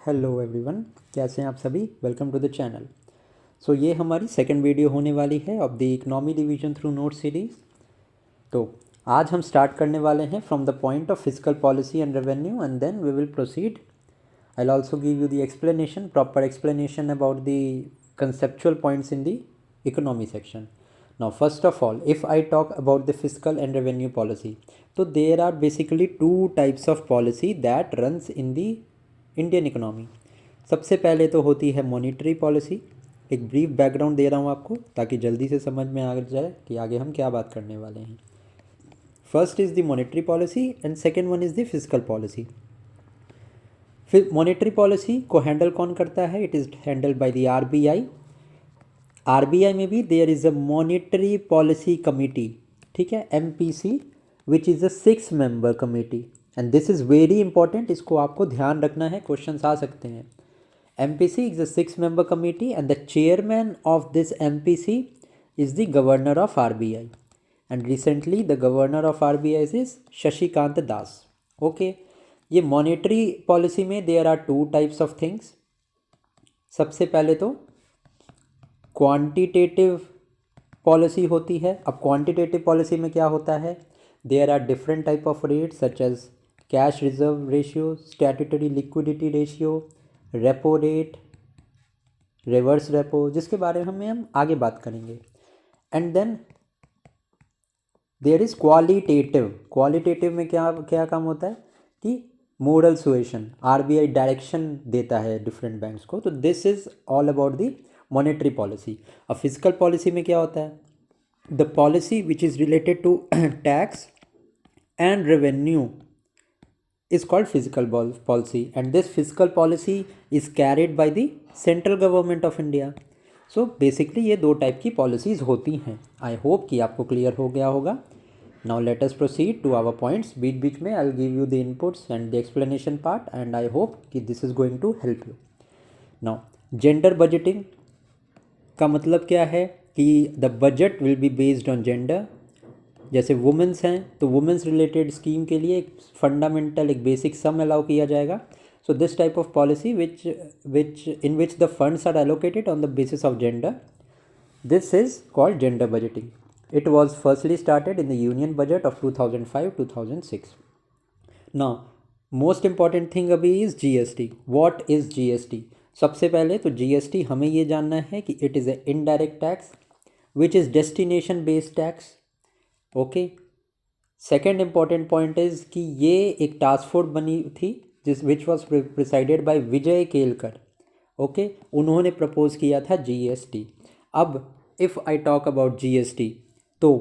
Hello everyone, कैसे हैं आप सभी। Welcome to the channel. So ये हमारी सेकंड वीडियो होने वाली है of the economy division through note series. तो आज हम स्टार्ट करने वाले हैं from the point of physical policy and revenue and then we will proceed. I will also give you the explanation, proper explanation about the conceptual points in the economy section. Now first of all, if I talk about the fiscal and revenue policy, so there are basically two types of policy that runs in the Indian economy. सबसे पहले तो होती है monetary policy. एक brief background दे रहा हूँ आपको ताकि जल्दी से समझ में आ जाए कि आगे हम क्या बात करने वाले हैं। First is the monetary policy and second one is the physical policy. फिर मॉनेटरी पॉलिसी को हैंडल कौन करता है? It is handled by the RBI. RBI में भी there is a monetary policy committee, ठीक है, MPC, which is a 6 member committee and this is very important. इसको आपको ध्यान रखना है, क्वेश्चंस आ सकते हैं। MPC is a 6 member committee and the chairman of this MPC is the governor of RBI and recently the governor of RBI is Shashikant Das. Okay, ये monetary policy में there are two types of things. सबसे पहले तो quantitative policy होती है। अब quantitative policy में क्या होता है? There are different type of rates such as cash reserve ratio, statutory liquidity ratio, repo rate, reverse repo, जिसके बारे में हम आगे बात करेंगे। And then there is qualitative. Qualitative में क्या क्या काम होता है कि मोरल सुएशन, आरबीआई डायरेक्शन देता है डिफरेंट बैंक्स को। तो this is all about the monetary policy. अब फिजिकल पॉलिसी में क्या होता है? The policy which is related to tax and revenue is called fiscal policy and this fiscal policy is carried by the central government of India. So basically ये दो type की policies होती हैं। आई hope कि आपको क्लियर हो गया होगा। Now let us proceed to our points. बीच बीच में I'll give you the inputs and the explanation part and I hope कि this is going to help you. Now gender budgeting का मतलब क्या है कि the budget will be based on gender। जैसे women's हैं तो वुमेंस रिलेटेड स्कीम के लिए एक फंडामेंटल, एक बेसिक सम अलाउ किया जाएगा। So this type of policy in which the funds are allocated on the basis of gender, this is called gender budgeting. It was firstly started in the union budget of 2005-2006। Now most important thing अभी is GST. What is GST? सबसे पहले तो GST हमें ये जानना है कि it is a indirect tax which is destination based tax. Okay, second important point is कि ये एक टास्क फोर्स बनी थी जिस which was presided bye Vijay Kelkar. Okay, उन्होंने प्रपोज किया था जीएसटी। अब if I talk about GST तो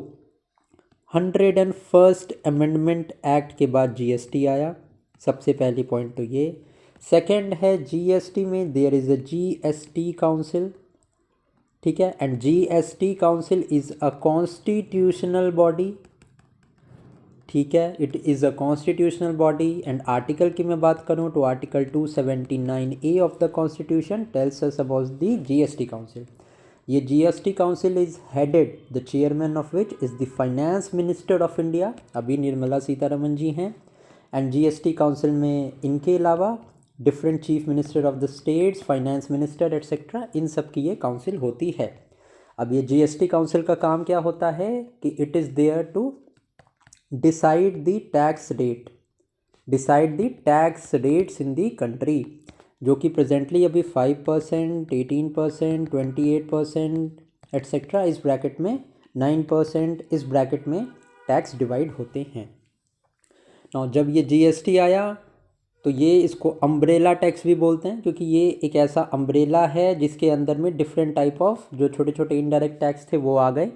101st अमेंडमेंट एक्ट के बाद जीएसटी आया। सबसे पहली पॉइंट तो ये। सेकेंड है जीएसटी में there is a GST council, ठीक है, and GST council is a constitutional body, ठीक है, it is a constitutional body. And article की मैं बात करूँ तो article 279A of the constitution tells us about the GST council. ये GST council is headed, the chairman of which is the finance minister of India, अभी निर्मला सीतारमन जी हैं। And GST council में इनके अलावा different chief minister of the states, finance minister etcetera, इन सब की ये काउंसिल होती है। अब ये जीएसटी काउंसिल का काम क्या होता है कि it is there to decide the tax rate, decide the tax rates in the country, जो कि प्रेजेंटली अभी 5%, 18%, 28% एट्सेट्रा इस ब्रैकेट में, 9% इस ब्रैकेट में टैक्स डिवाइड होते हैं। ना जब ये जीएसटी आया तो ये इसको अम्ब्रेला टैक्स भी बोलते हैं, क्योंकि ये एक ऐसा अम्ब्रेला है जिसके अंदर में डिफरेंट टाइप ऑफ जो छोटे छोटे इनडायरेक्ट टैक्स थे वो आ गए,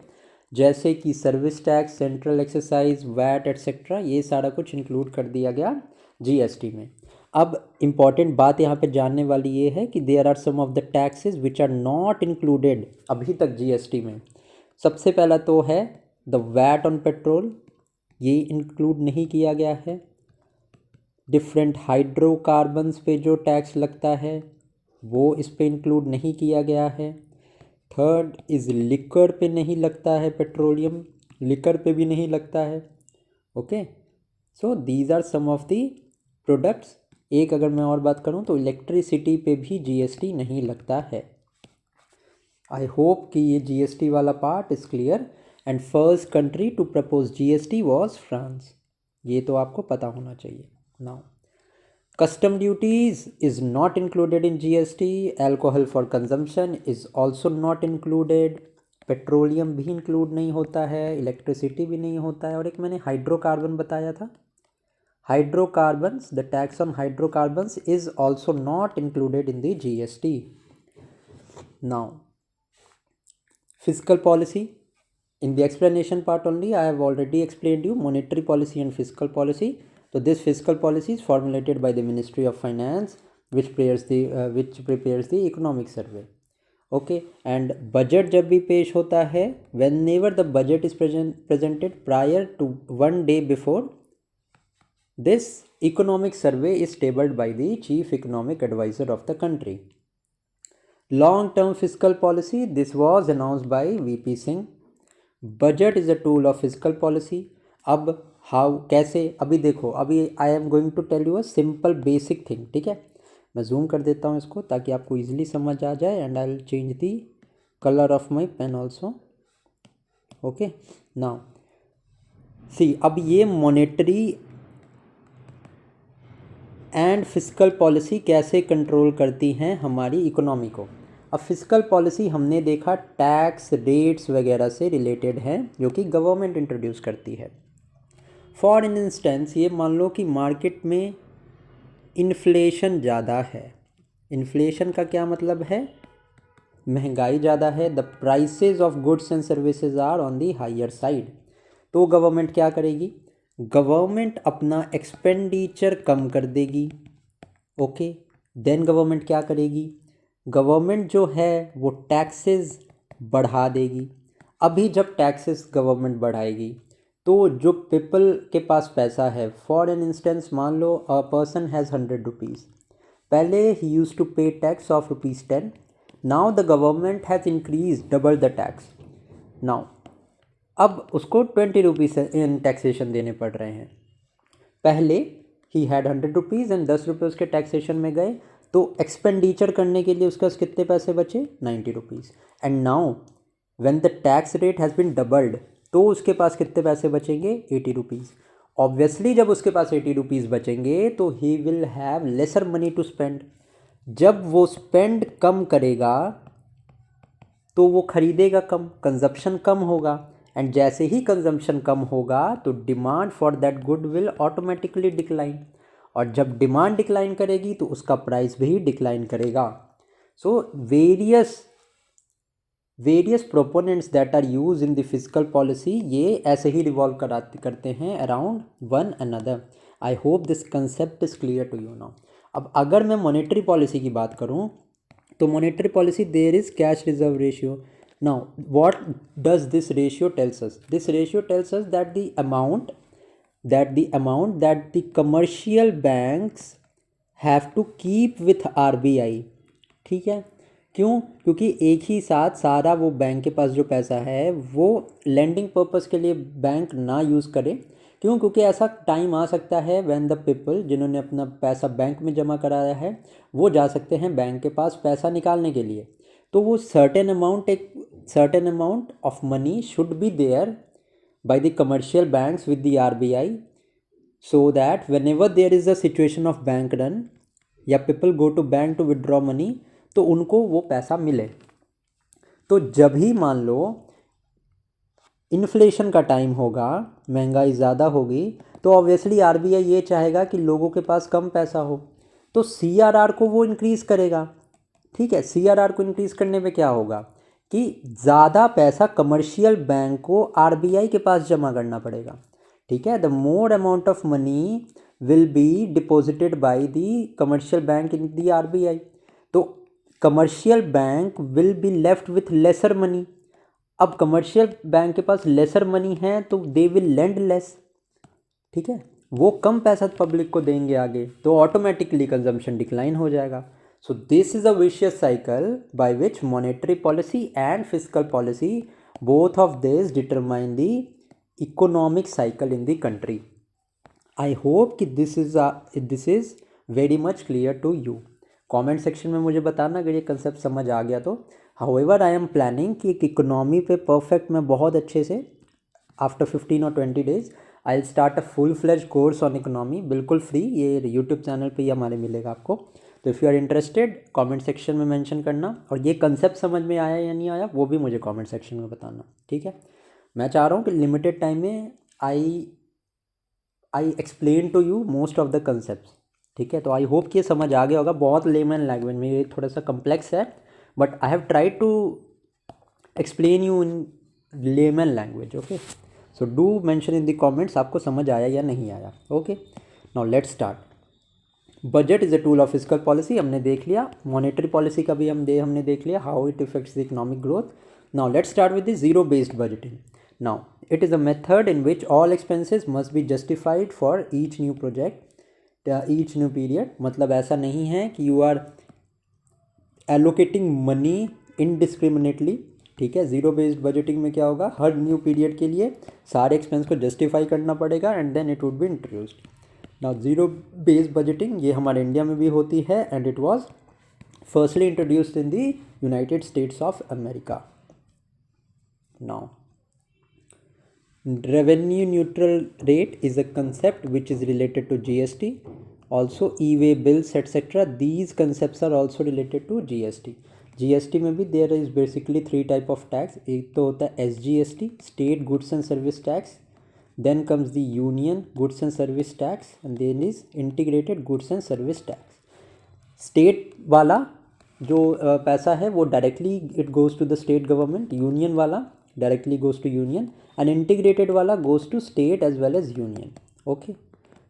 जैसे कि service tax, central excise, VAT etcetera, ये सारा कुछ इंक्लूड कर दिया गया जीएसटी में। अब इम्पॉर्टेंट बात यहाँ पे जानने वाली ये है कि there are some of the taxes which are not included अभी तक जीएसटी में। सबसे पहला तो है द वैट ऑन पेट्रोल, ये इंक्लूड नहीं किया गया है। डिफरेंट हाइड्रोकार्बन्स पे जो टैक्स लगता है वो इस पे इंक्लूड नहीं किया गया है। थर्ड इज़ लिकर पे नहीं लगता है, पेट्रोलियम लिकर पे भी नहीं लगता है। Okay, so these are some of the products एक अगर मैं और बात करूं तो इलेक्ट्रिसिटी पे भी जीएसटी नहीं लगता है। आई होप कि ये जीएसटी वाला part is clear. And first country to propose GST was France, ये तो आपको पता होना चाहिए। Now custom duties is not included in GST, alcohol for consumption is also not included, petroleum भी इंक्लूड नहीं होता है, इलेक्ट्रिसिटी भी नहीं होता है, और एक मैंने हाइड्रोकार्बन बताया था, hydrocarbons, the tax on hydrocarbons is also not included in the GST। Now physical policy, in the explanation part only I have already explained you monetary policy and fiscal policy. So this fiscal policy is formulated by the Ministry of Finance, which prepares the economic survey. Okay, and budget जब भी पेश होता है, whenever the budget is presented prior to 1 day before, this economic survey is tabled by the chief economic advisor of the country. Long term fiscal policy, this was announced by VP Singh. Budget is a tool of physical policy. अब how, कैसे, अभी देखो, अभी I am going to tell you a simple basic thing, ठीक है। मैं zoom कर देता हूँ इसको ताकि आपको इजीली समझ आ जाए, and I will change the colour of my pen also. Okay, now see, अब ये मॉनेटरी एंड फिजिकल पॉलिसी कैसे कंट्रोल करती हैं हमारी इकोनॉमी को। अब फिजिकल पॉलिसी हमने देखा टैक्स रेट्स वगैरह से रिलेटेड है, जो कि गवर्नमेंट इंट्रोड्यूस करती है। फॉर इन इंस्टेंस, ये मान लो कि मार्केट में इन्फ्लेशन ज़्यादा है। इन्फ्लेशन का क्या मतलब है? महंगाई ज़्यादा है, the prices of goods and services are on the higher side. तो गवर्नमेंट क्या करेगी? गवर्नमेंट अपना एक्सपेंडिचर कम कर देगी। ओके, देन गवर्नमेंट क्या करेगी? गवर्नमेंट जो है वो टैक्सेस बढ़ा देगी। अभी जब टैक्सेस गवर्नमेंट बढ़ाएगी तो जो पीपल के पास पैसा है, फॉर एन इंस्टेंस मान लो अ पर्सन हैज़ 100 रुपीज़, पहले ही यूज़ टू पे tax of ₹10, now the government has increase double the tax. Now अब उसको 20 रुपीज़ इन टैक्सेशन देने पड़ रहे हैं। पहले ही हैड 100 रुपीज़ एंड 10 रुपये उसके टैक्सेशन में गए, तो एक्सपेंडिचर करने के लिए उसके पास कितने पैसे बचे? 90 rupees. And now when the tax rate has been doubled, तो उसके पास कितने पैसे बचेंगे? 80 रुपीज़। ऑब्वियसली जब उसके पास 80 रुपीज़ बचेंगे तो he will have lesser money to spend. जब वो स्पेंड कम करेगा तो वो खरीदेगा कम, कंजप्शन कम होगा, एंड जैसे ही कंजम्पशन कम होगा तो demand for that good will automatically decline, और जब डिमांड डिक्लाइन करेगी तो उसका प्राइस भी डिक्लाइन करेगा। So various proponents that are use in the physical policy, ये ऐसे ही रिवॉल्व करते हैं around one another. I hope this concept is clear to you now. अब अगर मैं मॉनेटरी पॉलिसी की बात करूँ तो monetary policy, there is cash reserve ratio. Now, what does this ratio tells us? This ratio tells us that the amount that the commercial banks have to keep with RBI, ठीक है। क्यों? क्योंकि एक ही साथ सारा वो बैंक के पास जो पैसा है वो लैंडिंग पर्पस के लिए बैंक ना यूज़ करे। क्यों? क्योंकि ऐसा टाइम आ सकता है व्हेन द पीपल जिन्होंने अपना पैसा बैंक में जमा कराया है वो जा सकते हैं बैंक के पास पैसा निकालने के लिए, तो वो certain amount of money should be there by the commercial banks with the RBI, so that whenever there is a situation of bank run या people go to bank to withdraw money, तो उनको वो पैसा मिले। तो जब ही मान लो inflation का टाइम होगा, महंगाई ज़्यादा होगी, तो ऑब्वियसली RBI ये चाहेगा कि लोगों के पास कम पैसा हो, तो CRR को वो इंक्रीज़ करेगा। ठीक है, CRR को इंक्रीज़ करने पे क्या होगा कि ज़्यादा पैसा कमर्शियल बैंक को RBI के पास जमा करना पड़ेगा। ठीक है, the more amount of money will be deposited by the commercial bank in the RBI, तो commercial bank will be left with lesser money. अब कमर्शियल बैंक के पास लेसर मनी है तो दे विल लेंड लेस, ठीक है, वो कम पैसा public को देंगे आगे, तो ऑटोमेटिकली कंजम्पशन डिक्लाइन हो जाएगा। So this is a vicious cycle by which monetary policy and fiscal policy, both of these determine the economic cycle in the country. I hope कि this is very much clear to you? Comment section में मुझे बताना अगर ये concept समझ आ गया तो। हाउएवर आई एम प्लानिंग कि इकोनॉमी पे परफेक्ट मैं बहुत अच्छे से आफ्टर 15 और 20 days I will start a full fledge course on economy, बिल्कुल फ्री, ये यूट्यूब चैनल पे ही हमारे मिलेगा आपको। तो if you are interested comment section में मेंशन करना, और ये कंसेप्ट समझ में आया या नहीं आया वो भी मुझे कमेंट सेक्शन में बताना, ठीक है। मैं चाह रहा हूँ कि लिमिटेड टाइम में I explain to you most of the concept, ठीक है। तो आई होप कि ये समझ आ गया होगा, बहुत लेमन लैंग्वेज में, ये थोड़ा सा कम्प्लेक्स है but I have tried to explain you in layman language, okay. So do mention in the comments आपको समझ आया या नहीं आया, okay. Now let's start. Budget is a tool of physical policy, हमने देख लिया। मॉनेटरी पॉलिसी का भी हमने देख लिया, how it effects the economic growth. Now let's start with the zero based budgeting. Now it is a method in which all expenses must be justified for each new project, each new period। मतलब ऐसा नहीं है कि you are allocating money indiscriminately, ठीक है। Zero based budgeting में क्या होगा, हर न्यू पीरियड के लिए सारे एक्सपेंस को जस्टिफाई करना पड़ेगा and then it would be introduced. Now zero based budgeting ये हमारे इंडिया में भी होती है and it was firstly introduced in the United States of America. Now revenue neutral rate is a concept which is related to GST, also e-way bills etc. These concepts are also related to GST। GST में भी there is basically three type of tax। एक तो होता है SGST, state goods and service tax, then comes the union goods and service tax, and then is integrated goods and service tax। State वाला जो पैसा है वो directly it goes to the state government, union वाला directly goes to union, and integrated वाला goes to state as well as union, okay.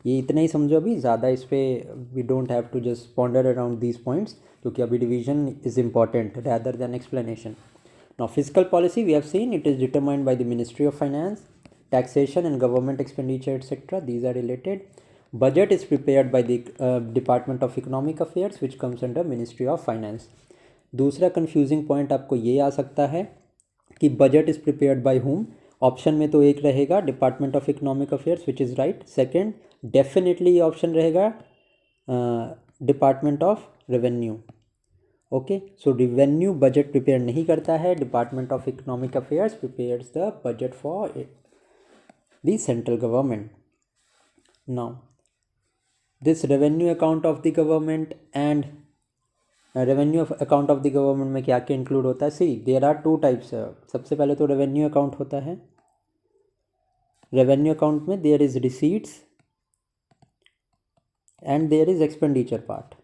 ये इतना ही समझो अभी, ज़्यादा इस पर we don't have to just ponder around these points, क्योंकि अभी division is important rather than explanation. Now physical policy we have seen it is determined by the ministry of finance, taxation and government expenditure etc. These are related। Budget is prepared by the Department of Economic Affairs which comes under Ministry of Finance। दूसरा confusing point आपको ये आ सकता है कि budget is prepared by whom। Option में तो एक रहेगा department of economic affairs which is right. Second definitely ये ऑप्शन रहेगा department of revenue, okay. So revenue budget prepare नहीं करता है, department of economic affairs prepares the budget for the central government। Now this revenue account of the government and revenue account of the government में क्या क्या include होता है, see there are two types. सबसे पहले तो रेवेन्यू अकाउंट होता है, रेवेन्यू अकाउंट में there is receipts and there is expenditure part,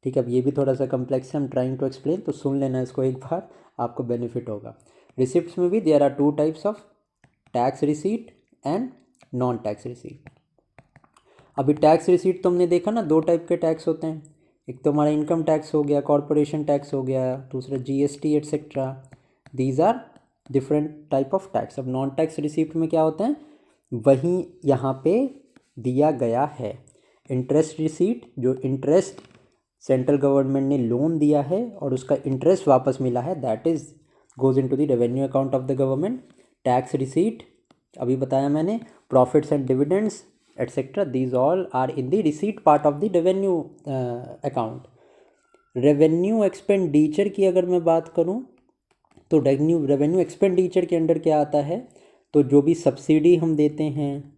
ठीक है। अब ये भी थोड़ा सा कम्प्लेक्स है, I am trying to explain, तो सुन लेना इसको एक बार, आपको बेनिफिट होगा। रिसिप्ट्स में भी there are two types of tax receipt and non tax receipt. अभी टैक्स रिसीट तो हमने देखा ना, दो टाइप के टैक्स होते हैं, एक तो हमारा इनकम टैक्स हो गया, कॉरपोरेशन टैक्स हो गया, दूसरा GST etcetera. These are different type of tax. अब नॉन टैक्स रिसीट में क्या होता है, वहीं यहाँ पे दिया गया है इंटरेस्ट रिसीट, जो इंटरेस्ट सेंट्रल गवर्नमेंट ने लोन दिया है और उसका इंटरेस्ट वापस मिला है, that is goes in to the revenue account of the government. Tax receipt अभी बताया मैंने, profits and dividends etcetera, these all are in the receipt part of the revenue account. Revenue expenditure की अगर मैं बात करूं तो रेवेन्यू एक्सपेंडिचर के अंडर क्या आता है, तो जो भी सब्सिडी हम देते हैं,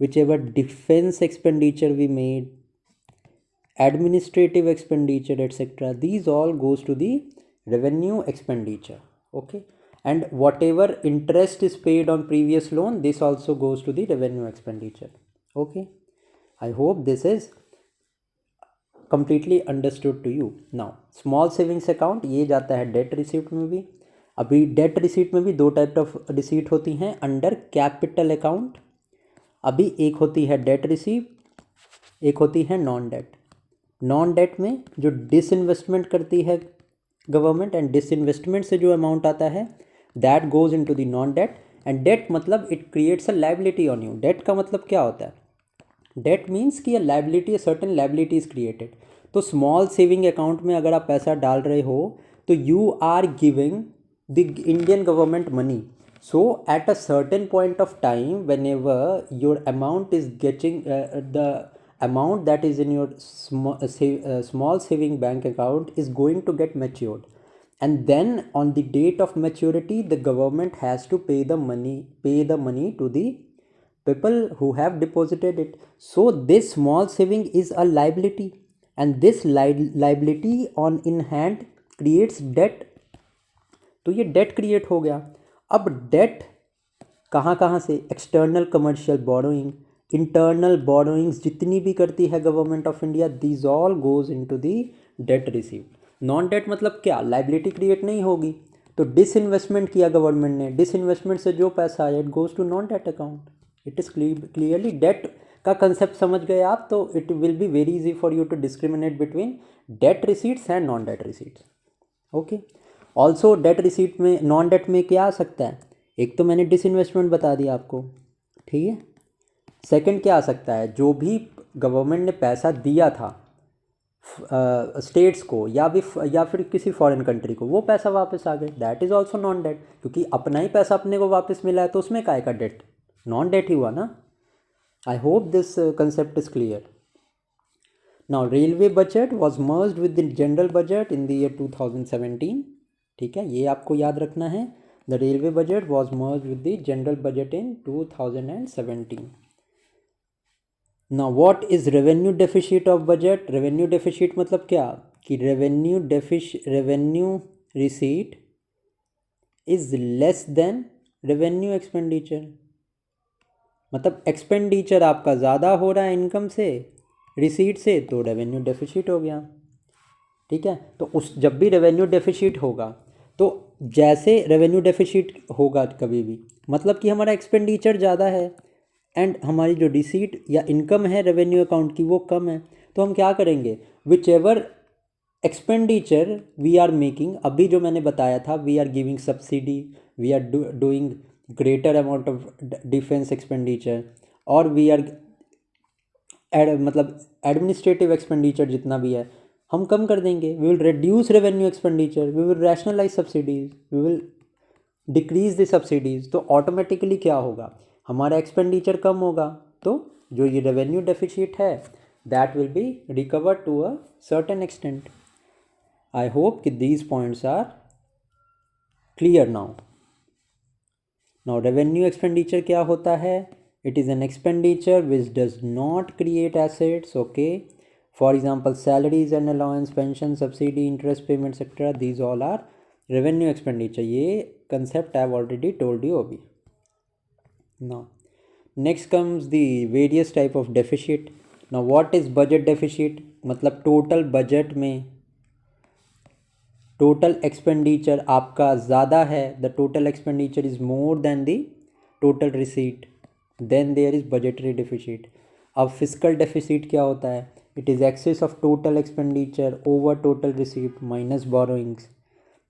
which ever defence expenditure we made, administrative expenditure etcetera, these all goes to the revenue expenditure, okay. And whatever interest is paid on previous loan, this also goes to the revenue expenditure, okay। I hope this is completely understood to you। Now small savings account ये जाता है date receipt में भी। अभी date receipt में भी दो type of receipt होती हैं अंडर कैपिटल अकाउंट। अभी एक होती है डेट रिसीट, एक होती है नॉन डेट। नॉन डेट में जो डिसइन्वेस्टमेंट करती है गवर्नमेंट, एंड डिसइन्वेस्टमेंट से जो अमाउंट आता है that goes in to the non debt. And debt मतलब it creates a liability on you. Debt का मतलब क्या होता है, डेट मीन्स कि liability, certain liability is created. तो स्मॉल सेविंग अकाउंट में अगर आप पैसा डाल रहे हो तो you are giving the Indian government money. So at a certain point of time whenever your amount is getting the amount that is in your small saving bank account is going to get matured, and then on the date of maturity the government has to pay the money to the people who have deposited it. So this small saving is a liability, and this liability on in hand creates debt. तो ये date create हो गया। अब date कहाँ कहाँ से, external commercial borrowing, internal borrowings जितनी भी करती है government of India, these all goes into the debt received. Non debt मतलब क्या, लाइबिलिटी क्रिएट नहीं होगी, तो डिसइन्वेस्टमेंट किया गवर्नमेंट ने, डिसइन्वेस्टमेंट से जो पैसा आया it goes to non debt account. It is clearly debt का कंसेप्ट समझ गए आप, तो it will be very easy for you to discriminate between debt receipts and non debt receipts. Okay, also debt receipt में, non debt में क्या आ सकता है, एक तो मैंने डिसइन्वेस्टमेंट बता दिया आपको, ठीक है। सेकंड क्या आ सकता है, जो भी गवर्नमेंट ने पैसा दिया था स्टेट्स को या फिर किसी फॉरेन कंट्री को, वो पैसा वापस आ गए, that is also non debt, क्योंकि अपना ही पैसा अपने को वापस मिला है, तो उसमें काय का डेट, नॉन डेट ही हुआ ना। आई hope this concept is clear. Now railway budget was merged with the general budget in the year 2017, ठीक है, ये आपको याद रखना है। The railway budget was merged with the general budget in 2017। Now what is revenue deficit of budget. Revenue deficit मतलब क्या, कि revenue receipt is less than revenue expenditure, मतलब एक्सपेंडिचर आपका ज़्यादा हो रहा है इनकम से, रिसीट से, तो रेवेन्यू डेफिसिट हो गया, ठीक है। तो उस जब भी रेवेन्यू डेफिसिट होगा, तो जैसे रेवेन्यू डेफिसिट होगा कभी भी, मतलब कि हमारा एक्सपेंडिचर ज़्यादा है एंड हमारी जो रिसीट या इनकम है रेवेन्यू अकाउंट की वो कम है, तो हम क्या करेंगे, which ever expenditure we are making, अभी जो मैंने बताया था, we are giving subsidy, we are doing greater amount of defence expenditure, और वी आर मतलब एडमिनिस्ट्रेटिव एक्सपेंडिचर जितना भी है हम कम कर देंगे, we will reduce revenue expenditure, we will rationalise subsidies, we will decrease the subsidies. तो ऑटोमेटिकली क्या होगा, हमारा एक्सपेंडिचर कम होगा, तो जो ये रेवेन्यू डेफिसिट है that will be recover to a certain extent. I hope कि these points are clear now. Now revenue expenditure क्या होता है, it is an expenditure which does not create assets, okay. For example salaries and allowance, pension, subsidy, interest payment etcetera, these all are revenue expenditure. ये concept I have already told you अभी। Now next comes the various type of deficit. Now what is budget deficit, मतलब total budget में total expenditure आपका ज़्यादा है, the total expenditure is more than the total receipt, then there is budgetary deficit. अब physical deficit क्या होता है, it is excess of total expenditure over total receipt minus borrowings,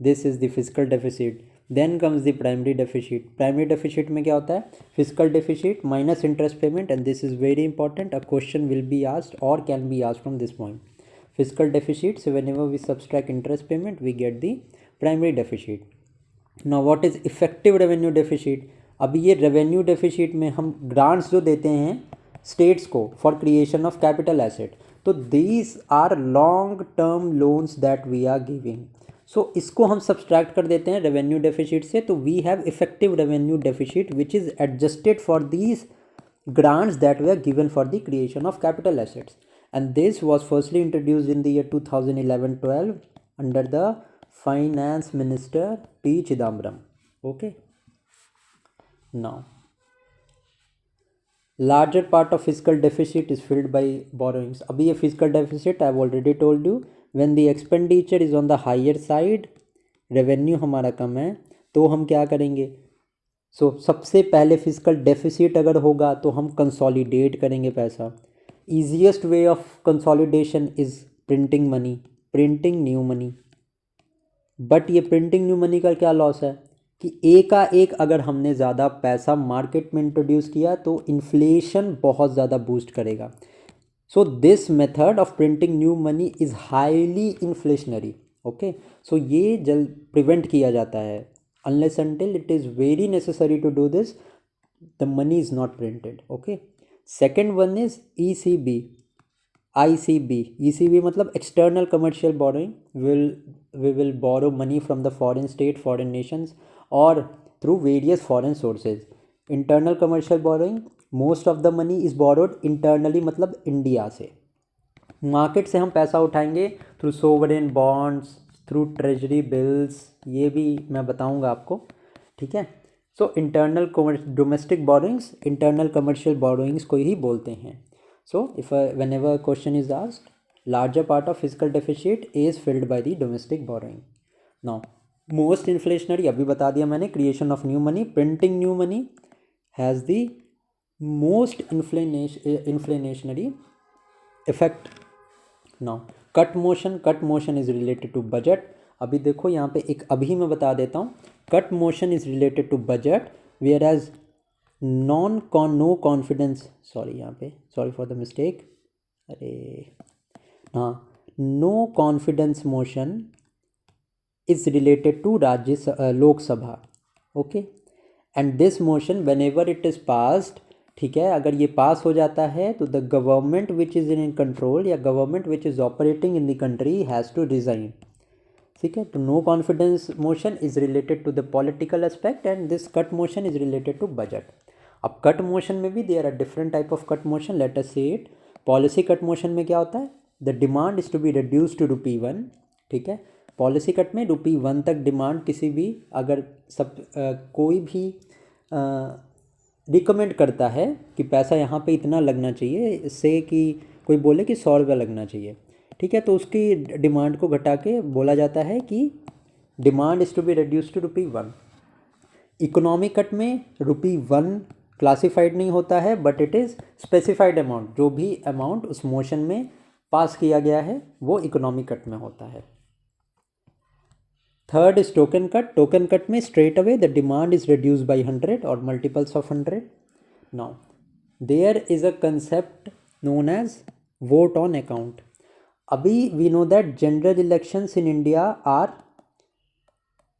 this is the physical deficit. Then comes the primary deficit. Primary deficit में क्या होता है, physical deficit minus interest payment, and this is very important, a question will be asked और can be asked from this point. Fiscal deficit, so whenever we subtract interest payment we get the primary deficit. Now what is effective revenue deficit, अभी ये revenue deficit में हम grants जो देते हैं states को for creation of capital asset, तो these are long term loans that we are giving, so इसको हम subtract कर देते हैं revenue deficit से, तो we have effective revenue deficit which is adjusted for these grants that were given for the creation of capital assets. And this was firstly introduced in the year 2011-12 under the finance minister P. Chidambaram. Okay. Now, larger part of fiscal deficit is filled by borrowings. अभी ये fiscal deficit I have already told you, when the expenditure is on the higher side, revenue हमारा कम है, तो हम क्या करेंगे, सबसे पहले fiscal deficit अगर होगा तो हम consolidate करेंगे पैसा। easiest way of consolidation is printing money, printing new money, but ये प्रिंटिंग न्यू मनी का क्या लॉस है, कि एक अगर हमने ज़्यादा पैसा मार्केट में इंट्रोड्यूस किया तो इन्फ्लेशन बहुत ज़्यादा बूस्ट करेगा। So this method of printing new money is highly inflationary, okay. So ये जल्द प्रिवेंट किया जाता है, unless until it is very necessary to do this, the money is not printed, okay. Second one is ECB, ICB, ECB मतलब external commercial borrowing, we will borrow money from the foreign state, foreign nations और through various foreign sources. Internal commercial borrowing, most of the money is borrowed internally मतलब India से। Market से हम पैसा उठाएंगे through sovereign bonds, through treasury bills, ये भी मैं बताऊंगा आपको, ठीक है। So internal domestic borrowings internal commercial borrowings को ही बोलते हैं। So if whenever question is asked, larger part of physical deficit is filled by the domestic borrowing. Now most inflationary, अभी बता दिया मैंने, creation of new money, printing new money has the most inflationary effect. Now cut motion is related to budget. अभी देखो यहाँ पे एक अभी मैं बता देता हूँ, cut motion is related to budget, whereas no confidence, sorry यहाँ पे, सॉरी फॉर द मिस्टेक, अरे हाँ, no confidence motion is related to Lok Sabha, okay. And this motion whenever it is passed, ठीक है, अगर ये पास हो जाता है तो the government which is in control या government which is operating in the country has to resign, ठीक है। तो no confidence motion is related to the political aspect and this cut motion is related to budget. अब cut motion में भी there are different type of cut motion, let us say it. Policy cut motion में क्या होता है, the demand is to be reduce to ₹1, ठीक है। Policy cut में ₹1 तक डिमांड किसी भी, अगर कोई भी रिकमेंड करता है कि पैसा यहाँ पे इतना लगना चाहिए, इससे कि कोई बोले कि ₹100 लगना चाहिए, ठीक है, तो उसकी डिमांड को घटा के बोला जाता है कि demand is to be reduce to ₹1। Economic cut में ₹1 क्लासिफाइड नहीं होता है, but it is specified amount, जो भी अमाउंट उस मोशन में पास किया गया है वो इकोनॉमिक कट में होता है। Third is token cut. Token cut में straight away the demand is reduce by 100 और multiples of 100। Now there is a concept known as vote on account. अभी we know that general elections in India are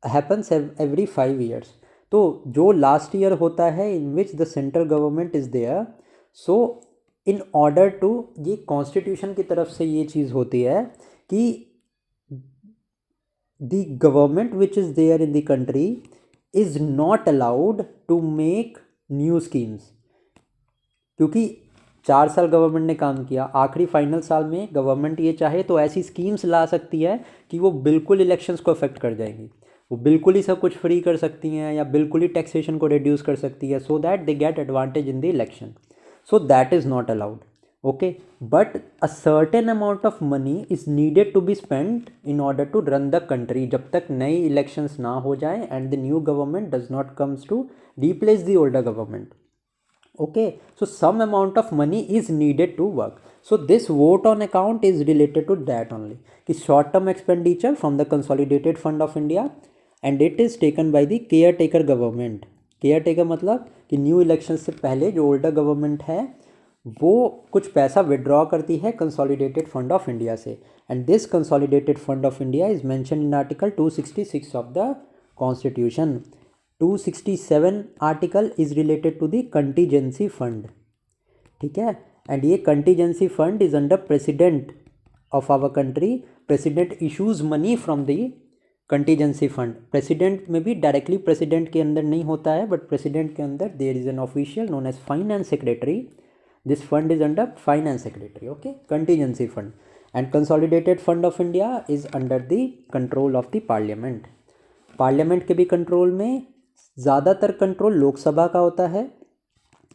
happens every 5 years। तो जो last year होता है in which the central government is there, so in order to, ये constitution की तरफ से ये चीज़ होती है कि the government which is there in the country is not allowed to make new schemes। क्योंकि 4 साल गवर्नमेंट ने काम किया, आखिरी फाइनल साल में गवर्नमेंट ये चाहे तो ऐसी स्कीम्स ला सकती है कि वो बिल्कुल इलेक्शंस को अफेक्ट कर जाएंगी, वो बिल्कुल ही सब कुछ फ्री कर सकती हैं या बिल्कुल ही टैक्सेशन को रिड्यूस कर सकती है, so that they get advantage in the election. So that is not allowed, okay, but a certain amount of money is needed to be spent in order to run the country जब तक नई elections ना हो जाए and the new government does not comes to replace the older government, okay। So some amount of money is needed to work, so this vote on account is related to that only, कि short term expenditure from the consolidated fund of India and it is taken by the caretaker government। caretaker मतलब कि new elections से पहले जो older government है वो कुछ पैसा विड्रॉ करती है कंसोलिडेटेड फंड ऑफ इंडिया से, and this consolidated fund of India is mention in article 266 of the constitution. 267 article is related to the contingency fund, ठीक है, एंड ये contingency fund is under president of our country. President issues money from the contingency fund. President में भी directly president के अंदर नहीं होता है, बट प्रेसिडेंट के अंदर there is an official known as finance secretary. This fund is under finance secretary, okay, contingency fund, and consolidated fund of India is under the control of the parliament। Parliament के भी control में ज़्यादातर control Lok Sabha का होता है।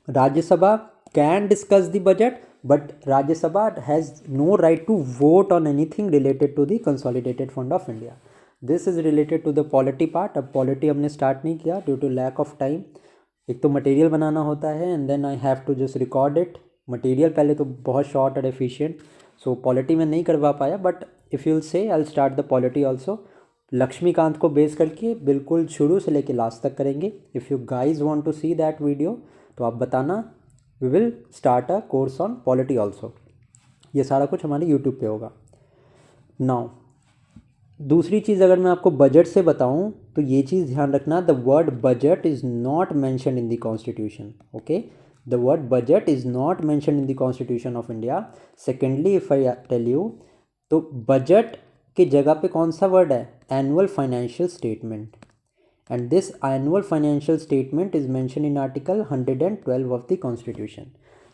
Rajya Sabha can discuss the budget, but Rajya Sabha has no right to vote on anything related to the consolidated fund of India. This is related to the polity part. अब polity हमने start नहीं किया due to lack of time. एक तो material बनाना होता है and then I have to just record it. Material पहले तो बहुत शॉर्ट और एफिशिएंट, सो पॉलिटी में नहीं करवा पाया, but if you'll say I will start the polity also. Laxmikanth को बेस करके बिल्कुल शुरू से लेके लास्ट तक करेंगे। If you guys want to see that video तो आप बताना, we will start a course on polity also. ये सारा कुछ हमारे यूट्यूब पे होगा। नाउ दूसरी चीज़ अगर मैं आपको बजट से बताऊं तो ये चीज़ ध्यान रखना, the word budget is not mention in the constitution, okay. The word budget is not mentioned in the Constitution of India. Secondly, if I tell you, तो budget की जगह पे कौन सा वर्ड है? Annual financial statement. And this annual financial statement is mentioned in Article 112 of the Constitution.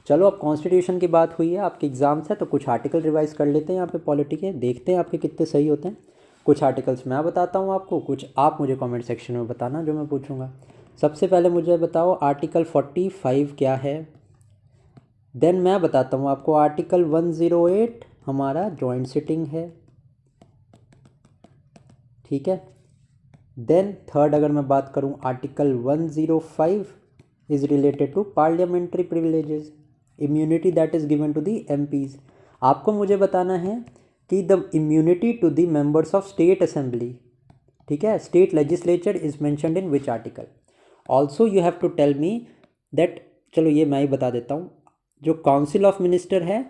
चलो, अब constitution की बात हुई है, आपके एग्जाम्स है तो कुछ आर्टिकल रिवाइज कर लेते हैं यहाँ पे पॉलिटी के, देखते हैं आपके कितने सही होते हैं। कुछ आर्टिकल्स मैं बताता हूँ आपको, कुछ आप मुझे कमेंट सेक्शन में बताना जो मैं पूछूंगा। सबसे पहले मुझे बताओ आर्टिकल 45 क्या है। देन मैं बताता हूँ आपको आर्टिकल 108 हमारा जॉइंट सिटिंग है, ठीक है। देन थर्ड अगर मैं बात करूँ, article 105 is related to parliamentary privileges, immunity that is given to the MPs. आपको मुझे बताना है कि the immunity to the members of state assembly, ठीक है, state legislature is mentioned in which article. Also you have to tell me that, चलो ये मैं ही बता देता हूँ, जो काउंसिल ऑफ मिनिस्टर है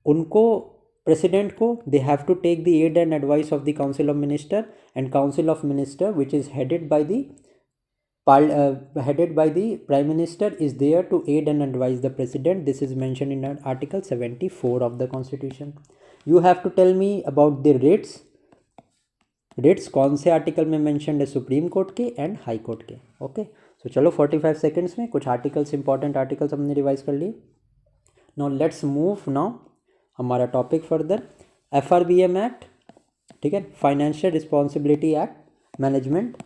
उनको, प्रेसिडेंट को, they have to take the aid and advice of the council of minister, and council of minister which is headed by the Prime Minister is there to aid and advise the President. This is mentioned in Article 74 of the Constitution. You have to tell me about the writs. Writs कौन से article में mentioned है? Supreme court के and high court के। Okay, so चलो 45 seconds में कुछ articles, important articles हमने रिवाइज कर लिए। नाउ लेट्स मूव नाउ हमारा टॉपिक फर्दर। FRBM एक्ट, ठीक है, financial responsibility act management,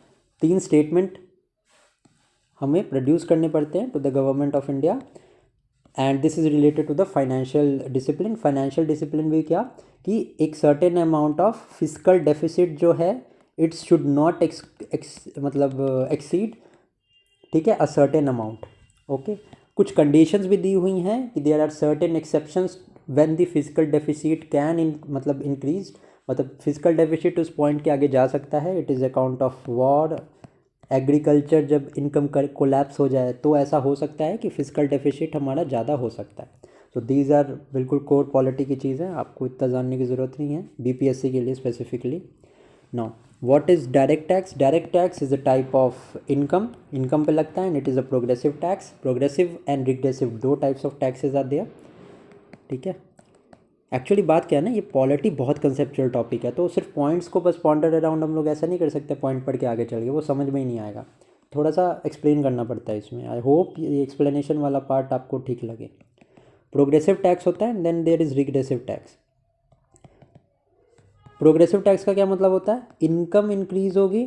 3 statement हमें प्रोड्यूस करने पड़ते हैं to the government of India, and this is related to the financial discipline. Financial discipline भी क्या कि एक certain amount of physical deficit जो है, इट्स शुड नॉट मतलब एक्सीड, ठीक है, अ सर्टेन अमाउंट। ओके, कुछ कंडीशंस भी दी हुई हैं कि there are certain exceptions when the physical deficit can मतलब इंक्रीज, मतलब फिजिकल डेफिसिट उस पॉइंट के आगे जा सकता है। It is account of war, agriculture, जब इनकम कोलैप्स हो जाए तो ऐसा हो सकता है कि फिजिकल डेफिसिट हमारा ज़्यादा हो सकता है। सो दीज आर बिल्कुल कोर पॉलिटी की चीज़ें, आपको इतना जानने की ज़रूरत नहीं है बीपीएससी के लिए specifically. Now what is direct tax? Direct tax is a type of income पे लगता है, and it is a progressive tax. Progressive and regressive 2 types of taxes are there, ठीक है। एक्चुअली बात क्या है ना, ये पॉलिटी बहुत कंसेप्चुअल टॉपिक है, तो सिर्फ पॉइंट्स को बस पॉन्डर अराउंड हम लोग ऐसा नहीं कर सकते, पॉइंट पढ़ के आगे चल गए, वो समझ में ही नहीं आएगा। थोड़ा सा एक्सप्लेन करना पड़ता है इसमें। आई होप ये एक्सप्लेनेशन वाला पार्ट आपको ठीक लगे। प्रोग्रेसिव टैक्स होता है, then there is regressive tax. Progressive tax का क्या मतलब होता है? इनकम इंक्रीज होगी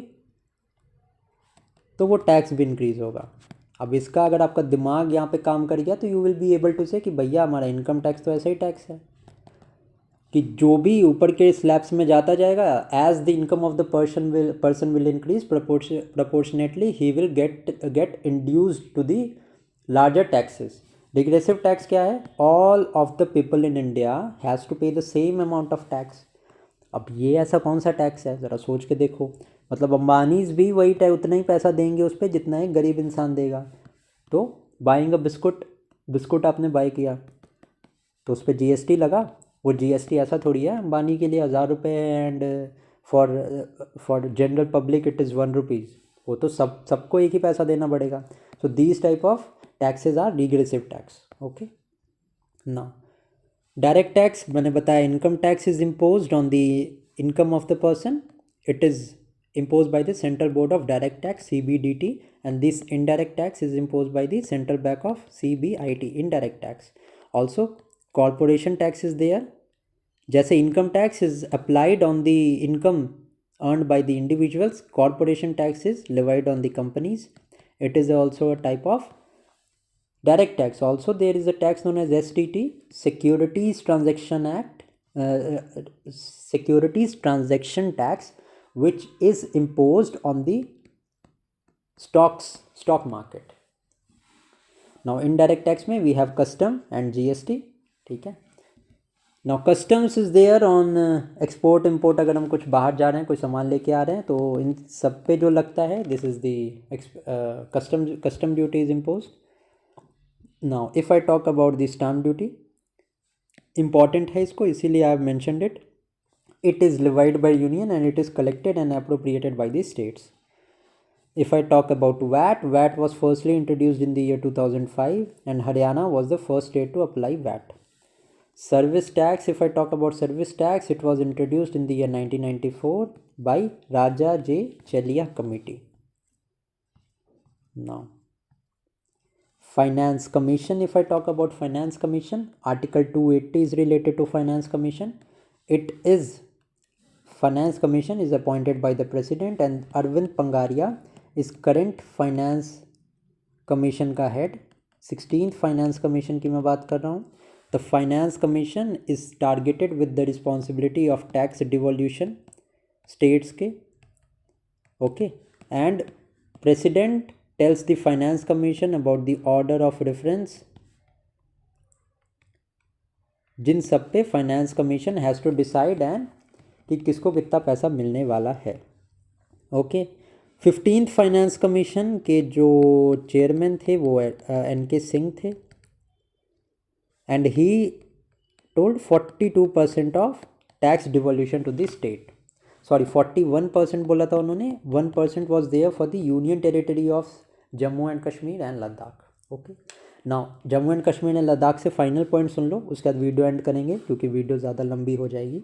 तो वो टैक्स भी इंक्रीज होगा। अब इसका अगर आपका दिमाग यहाँ पे काम कर गया तो you will be able to say कि भैया हमारा इनकम टैक्स तो ऐसा ही टैक्स है कि जो भी ऊपर के स्लैब्स में जाता जाएगा, as the income of the person will increase proportionately he will get induced to the larger taxes. Regressive tax क्या है? All of the people in India has to pay the same amount of tax. अब ये ऐसा कौन सा tax है, ज़रा सोच के देखो। मतलब अंबानीज भी वही उतना ही पैसा देंगे उस पर जितना एक गरीब इंसान देगा। तो बाइंग अ बिस्कुट आपने बाई किया तो उस पर जीएसटी लगा। वो जीएसटी ऐसा थोड़ी है अंबानी के लिए 1000 रुपये, and for general public it is 1 rupees. वो तो सबको एक ही पैसा देना पड़ेगा। So these type of taxes are regressive tax. Okay, ना डायरेक्ट टैक्स मैंने बताया, income tax is imposed on the income of the person. It is imposed by the Central Board of Direct Tax CBDT, and this indirect tax is imposed by the Central Bank of CBIT, indirect tax. Also corporation tax is there. जैसे income tax is applied on the income earned by the individuals, corporation tax is levied on the companies. It is also a type of direct tax. Also there is a tax known as STT, Securities Transaction Act, Securities Transaction Tax, which is imposed on the stock market. Now indirect tax में we have custom and GST, ठीक है। Now customs is there on export import, अगर हम कुछ बाहर जा रहे हैं, कोई सामान लेके आ रहे हैं, तो इन सब पे जो लगता है, this is the custom duty is imposed. Now if I talk about the stamp duty, important है इसको, इसीलिए I have mentioned it. It is levied by union and it is collected and appropriated by the states. If I talk about VAT, VAT was firstly introduced in the year 2005 and Haryana was the first state to apply VAT. Service tax, if I talk about service tax, it was introduced in the year 1994 by Raja J. Chelia Committee. Now, Finance Commission, if I talk about Finance Commission, Article 280 is related to Finance Commission. Finance Commission is appointed by the President and Arvind Pangaria is current Finance Commission का head. 16th Finance Commission की मैं बात कर रहा हूँ. The Finance Commission is targeted with the responsibility of tax devolution states के. Okay, and President tells the Finance Commission about the order of reference जिन सब पे Finance Commission has to decide and कि किसको कितना पैसा मिलने वाला है. ओके. 15th फाइनेंस कमीशन के जो चेयरमैन थे वो NK सिंह थे and he told 42% of tax devolution to the state. Sorry 41% बोला था उन्होंने. 1% was there for the union territory of Jammu and Kashmir and Ladakh. Okay. Now Jammu and Kashmir and Ladakh से फाइनल पॉइंट सुन लो, उसके बाद वीडियो एंड करेंगे क्योंकि वीडियो ज़्यादा लंबी हो जाएगी.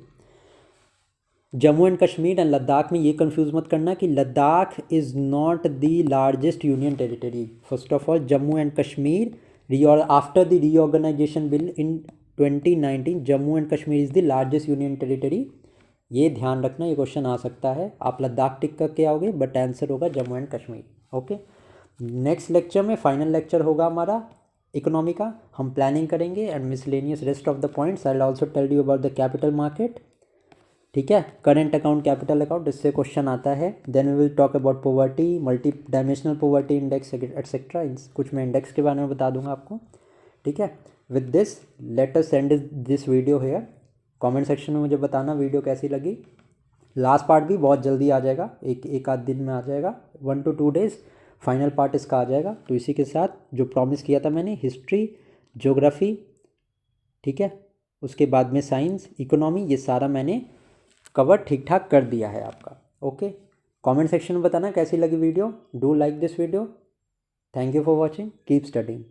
जम्मू एंड कश्मीर एंड लद्दाख में ये कंफ्यूज मत करना कि Ladakh is not the largest union territory. First of all Jammu and Kashmir after the reorganisation bill in 2019 Jammu and Kashmir is the largest union territory. ये ध्यान रखना, ये क्वेश्चन आ सकता है. आप लद्दाख टिक करके आओगे बट आंसर होगा Jammu and Kashmir. Okay. Next lecture में फाइनल लेक्चर होगा हमारा इकोनॉमी का. हम प्लानिंग करेंगे and miscellaneous rest of the points. I will also tell you about the capital market. ठीक है. करंट अकाउंट, कैपिटल अकाउंट, इससे क्वेश्चन आता है. Then we will talk about poverty, multi dimensional poverty index etcetera. कुछ मैं index के बारे में बता दूंगा आपको. ठीक है. With this let us and this video hair. Comment section में मुझे बताना वीडियो कैसी लगी. लास्ट पार्ट भी बहुत जल्दी आ जाएगा, एक आध दिन में आ जाएगा. 1 to 2 days फाइनल पार्ट इसका आ जाएगा. तो इसी के साथ जो प्रॉमिस किया था मैंने, हिस्ट्री, ज्योग्राफी, ठीक है, उसके बाद में साइंस, इकोनॉमी, ये सारा मैंने कवर ठीक ठाक कर दिया है आपका. ओके. कमेंट सेक्शन में बताना कैसी लगी video. Do like this video. Thank you for watching. Keep studying.